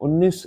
19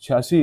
86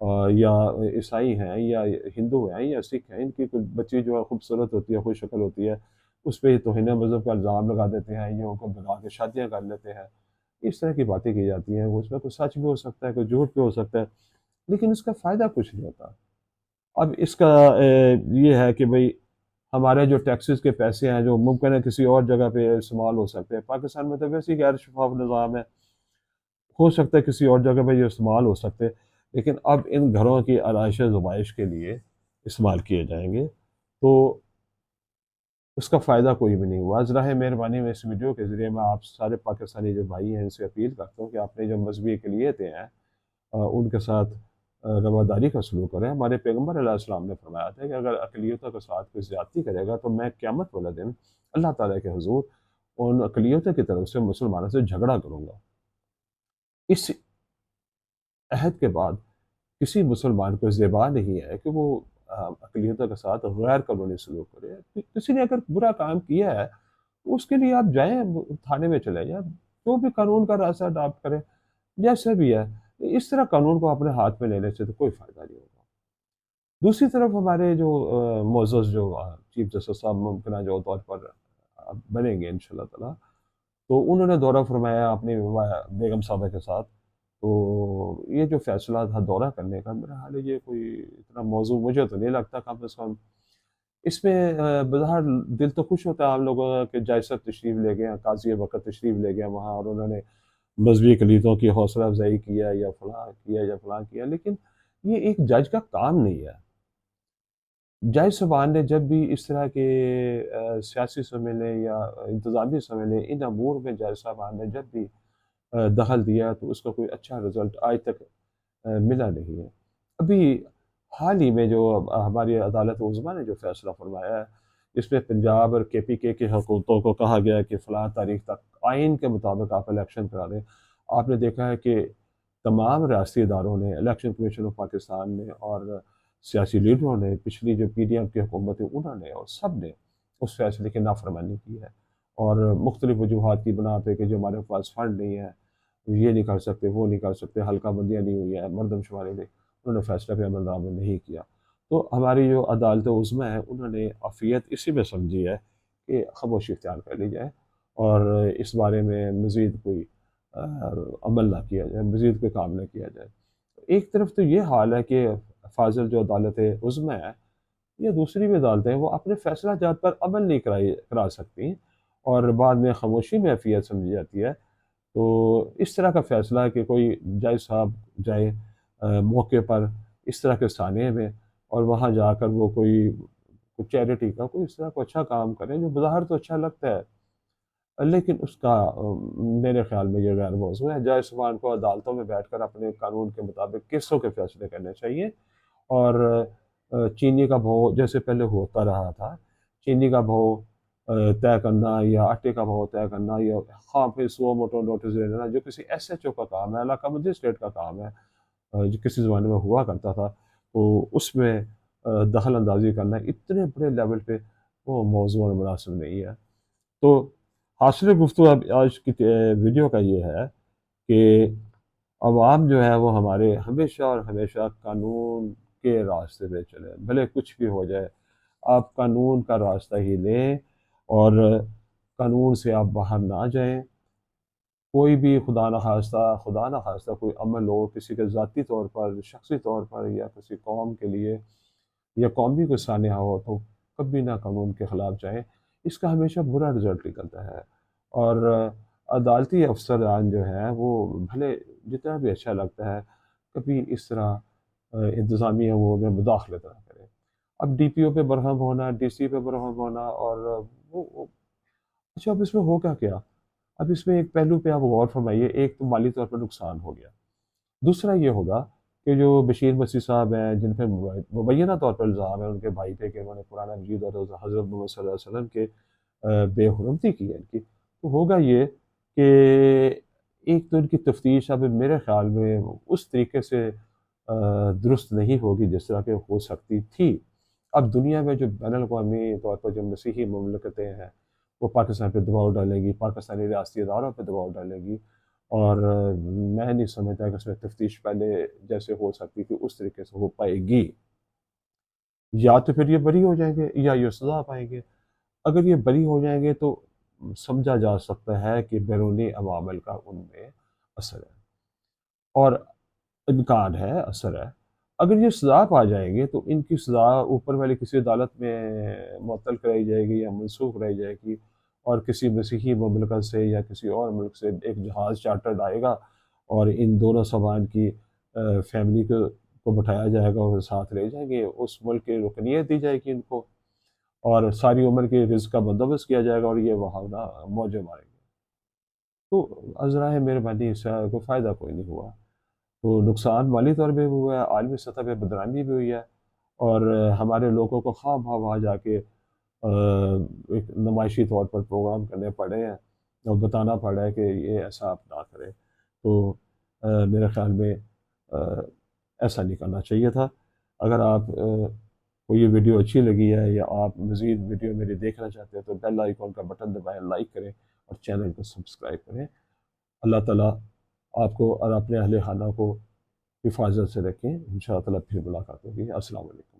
یا عیسائی ہیں یا ہندو ہیں یا سکھ ہیں، ان کی کوئی بچی جو ہے خوبصورت ہوتی ہے، خوش شکل ہوتی ہے، اس پہ توہین مذہب کا الزام لگا دیتے ہیں، یہ ان کو بگا کے شادیاں کر لیتے ہیں. اس طرح کی باتیں کی جاتی ہیں. اس میں کوئی سچ بھی ہو سکتا ہے، کوئی جھوٹ بھی ہو سکتا ہے، لیکن اس کا فائدہ کچھ نہیں ہوتا. اب اس کا یہ ہے کہ بھئی ہمارے جو ٹیکسز کے پیسے ہیں جو ممکن ہے کسی اور جگہ پہ استعمال ہو سکتے ہیں. پاکستان میں تو ویسے ہی غیر شفاف نظام ہے، ہو سکتا ہے کسی اور جگہ پہ یہ استعمال ہو سکتے، لیکن اب ان گھروں کی آرائش زبائش کے لیے استعمال کیے جائیں گے تو اس کا فائدہ کوئی بھی نہیں ہوا. ذرا مہربانی میں اس ویڈیو کے ذریعے میں آپ سارے پاکستانی جو بھائی ہیں ان سے اپیل کرتا ہوں کہ اپنے جو مذہبی اقلیتیں ہیں ان کے ساتھ رواداری کا سلوک کریں. ہمارے پیغمبر علیہ السلام نے فرمایا تھا کہ اگر اقلیتوں کے ساتھ کوئی زیادتی کرے گا تو میں قیامت والے دن اللہ تعالیٰ کے حضور ان اقلیتوں کی طرف سے مسلمانوں سے جھگڑا کروں گا. اس عہد کے بعد کسی مسلمان کو زیبا نہیں ہے کہ وہ اقلیتوں کے ساتھ غیر قانونی سلوک کرے. کسی نے اگر برا کام کیا ہے تو اس کے لیے آپ جائیں، تھانے میں چلے جائیں، جو بھی قانون کا راستہ اڈاپٹ کریں، جیسے بھی ہے. اس طرح قانون کو اپنے ہاتھ میں لینے سے تو کوئی فائدہ نہیں ہوگا. دوسری طرف ہمارے جو معزز جو چیف جسٹس صاحب ممکنہ جو طور پر بنیں گے انشاءاللہ تعالیٰ، تو انہوں نے دورہ فرمایا اپنی بیگم صاحبہ کے ساتھ. تو یہ جو فیصلہ تھا دورہ کرنے کا، میرا حال ہے یہ کوئی اتنا موضوع مجھے تو نہیں لگتا کم از کم. اس میں بظاہر دل تو خوش ہوتا ہے عام لوگوں کا کہ جج صاحب تشریف لے گئے ہیں، قاضی وقت تشریف لے گئے وہاں، اور انہوں نے مذہبی اقلیتوں کی حوصلہ افزائی کیا یا فلاں کیا یا فلاں کیا، لیکن یہ ایک جج کا کام نہیں ہے. جج صاحبان نے جب بھی اس طرح کے سیاسی سمیلے یا انتظامی سمیلے ان امور میں جج صاحبان نے جب بھی دخل دیا تو اس کا کوئی اچھا رزلٹ آج تک ملا نہیں ہے. ابھی حال ہی میں جو ہماری عدالت عظمیٰ نے جو فیصلہ فرمایا ہے، اس میں پنجاب اور کے پی کے حکومتوں کو کہا گیا ہے کہ فلاں تاریخ تک آئین کے مطابق آپ الیکشن کرا دیں. آپ نے دیکھا ہے کہ تمام ریاستی اداروں نے، الیکشن کمیشن آف پاکستان نے اور سیاسی لیڈروں نے، پچھلی جو پی ڈی ایم کی حکومت ہے انہوں نے، اور سب نے اس فیصلے کی نافرمانی کی ہے. اور مختلف وجوہات کی بنا پہ کہ جو ہمارے پاس فنڈ نہیں ہے، یہ نہیں کر سکتے، وہ نہیں کر سکتے، حلقہ بندیاں نہیں ہوئی ہیں، مردم شماری نہیں، انہوں نے فیصلہ پہ عمل درآمد نہیں کیا. تو ہماری جو عدالت عظمیٰ ہے انہوں نے عافیت اسی میں سمجھی ہے کہ خاموشی اختیار کر لی جائے اور اس بارے میں مزید کوئی عمل نہ کیا جائے، مزید کوئی کام نہ کیا جائے. ایک طرف تو یہ حال ہے کہ فاضل جو عدالت عظمیٰ ہے یا دوسری بھی عدالتیں وہ اپنے فیصلہ جات پر عمل نہیں کرا سکتی اور بعد میں خاموشی میں عافیت سمجھی جاتی ہے. تو اس طرح کا فیصلہ ہے کہ کوئی جج صاحب جائے موقع پر اس طرح کے ثانیے میں اور وہاں جا کر وہ کوئی چیریٹی کا کوئی اس طرح کو اچھا کام کریں جو بظاہر تو اچھا لگتا ہے، لیکن اس کا میرے خیال میں یہ غیر موضوع ہے. جج صاحبان کو عدالتوں میں بیٹھ کر اپنے قانون کے مطابق کیسوں کے فیصلے کرنے چاہیے. اور چینی کا بھاؤ جیسے پہلے ہوتا رہا تھا، چینی کا بھاؤ طے کرنا یا آٹے کا بھاؤ طے کرنا یا خواہ پھر سو موٹو نوٹس دے دینا، جو کسی ایس ایچ او کا کام ہے، علاقہ مجسٹریٹ کا کام ہے، جو کسی زمانے میں ہوا کرتا تھا، تو اس میں دخل اندازی کرنا اتنے بڑے لیول پہ وہ موضوع اور مناسب نہیں ہے. تو حاصل گفتگو اب آج کی ویڈیو کا یہ ہے کہ عوام جو ہے وہ ہمارے ہمیشہ اور ہمیشہ قانون کے راستے پہ چلے، بھلے کچھ بھی ہو جائے آپ قانون کا راستہ ہی لیں اور قانون سے آپ باہر نہ جائیں. کوئی بھی خدا نہ خواستہ کوئی عمل ہو کسی کے ذاتی طور پر، شخصی طور پر یا کسی قوم کے لیے یا قومی کو سانحہ ہو تو کبھی نہ قانون کے خلاف جائیں، اس کا ہمیشہ برا رزلٹ نکلتا ہے. اور عدالتی افسران جو ہیں وہ بھلے جتنا بھی اچھا لگتا ہے کبھی اس طرح انتظامی امور میں مداخلت نہ کریں. اب ڈی پی او پہ برہم ہونا، ڈی سی پہ برہم ہونا، اور اچھا اب اس میں ہوگا کیا؟ اب اس میں ایک پہلو پہ آپ غور فرمائیے. ایک تو مالی طور پر نقصان ہو گیا، دوسرا یہ ہوگا کہ جو بشیر مسیح صاحب ہیں جن پہ مبینہ طور پر الزام ہے ان کے بھائی پہ کہ انہوں نے قرآن مجید اور حضرت محمد صلی اللہ علیہ وسلم کے بے حرمتی کی ہے ان کی، تو ہوگا یہ کہ ایک تو ان کی تفتیش اب میرے خیال میں اس طریقے سے درست نہیں ہوگی جس طرح کہ ہو سکتی تھی. اب دنیا میں جو بین الاقوامی طور پر جو مسیحی مملکتیں ہیں وہ پاکستان پہ دباؤ ڈالے گی، پاکستانی ریاستی اداروں پہ دباؤ ڈالے گی، اور میں نہیں سمجھتا کہ اس میں تفتیش پہلے جیسے ہو سکتی تھی اس طریقے سے ہو پائے گی۔ یا تو پھر یہ بری ہو جائیں گے یا یہ سزا پائیں گے۔ اگر یہ بری ہو جائیں گے تو سمجھا جا سکتا ہے کہ بیرونی عوامل کا ان میں اثر ہے، اور امکان ہے، اثر ہے۔ اگر یہ سزا پا جائیں گے تو ان کی سزا اوپر والے کسی عدالت میں معطل کرائی جائے گی یا منسوخ کرائی جائے گی، اور کسی مسیحی مملکت سے یا کسی اور ملک سے ایک جہاز چارٹرڈ آئے گا اور ان دونوں سبان کی فیملی کو بٹھایا جائے گا اور ساتھ لے جائیں گے، اس ملک کی رکنیت دی جائے گی ان کو، اور ساری عمر کے رزق کا بندوبست کیا جائے گا، اور یہ وہاں نا موجے ماریں گے۔ تو عذرائے مہربانی اس سے کوئی فائدہ کوئی نہیں ہوا، تو نقصان مالی طور پہ بھی ہوا ہے، عالمی سطح پہ بدنامی بھی ہوئی ہے، اور ہمارے لوگوں کو خواہ مخواہ وہاں جا کے ایک نمائشی طور پر پروگرام کرنے پڑے ہیں اور بتانا پڑا ہے کہ یہ ایسا آپ نہ کریں۔ تو میرے خیال میں ایسا نہیں کرنا چاہیے تھا۔ اگر آپ کو یہ ویڈیو اچھی لگی ہے یا آپ مزید ویڈیو میری دیکھنا چاہتے ہیں تو بیل آئیکن کا بٹن دبائیں، لائک کریں اور چینل کو سبسکرائب کریں۔ اللہ تعالیٰ آپ کو اور اپنے اہل خانہ کو حفاظت سے رکھیں۔ انشاءاللہ پھر ملاقات ہوگی۔ السلام علیکم۔